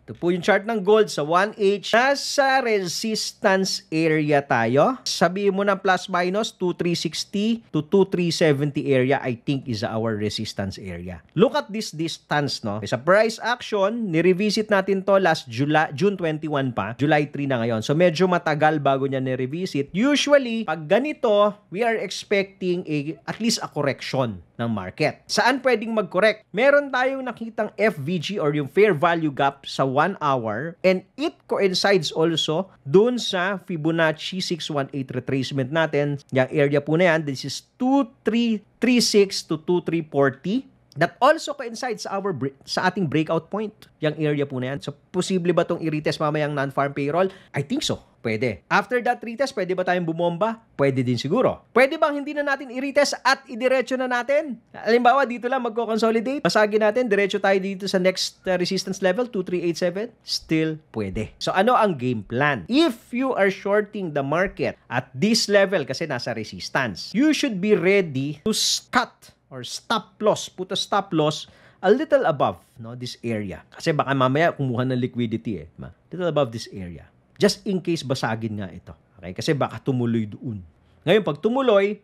Ito po yung chart ng gold sa 1H. Nasa resistance area tayo. Sabihin mo ng plus minus 2360 to 2370 area, I think is our resistance area. Look at this distance, no? Sa price action, ni-revisit natin to last June 21 pa. July 3 na ngayon. So medyo matagal bago niya ni-revisit. Usually, pag ganito, we are expecting at least a correction ng market. Saan pwedeng mag-correct? Meron tayong nakitang FVG or yung fair value gap sa 1 hour, and it coincides also dun sa Fibonacci 618 retracement natin. Yung area po na yan, this is 2336 to 2340. That also coincides sa ating breakout point. Yung area po na yan. So, posible ba itong i-retest mamayang non-farm payroll? I think so. Pwede. After that retest, pwede ba tayong bumomba? Pwede din siguro. Pwede bang hindi na natin i-retest at idiretso na natin? Halimbawa, dito lang magko-consolidate. Basagin natin, diretso tayo dito sa next resistance level, 2387. Still pwede. So, ano ang game plan? If you are shorting the market at this level, kasi nasa resistance, you should be ready to cut or stop loss. Put a stop loss a little above, no, this area. Kasi baka mamaya kumuha ng liquidity eh. Little above this area. Just in case basagin nga ito. Okay? Kasi baka tumuloy doon. Ngayon, pag tumuloy,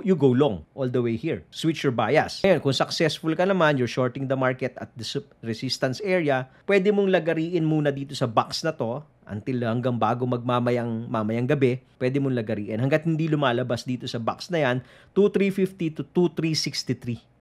you go long all the way here. Switch your bias. Ngayon, kung successful ka naman, you're shorting the market at the resistance area, pwede mong lagariin muna dito sa box na to until hanggang bago mamayang gabi, pwede mong lagariin. Hanggat hindi lumalabas dito sa box na yan, 2350 to 2363.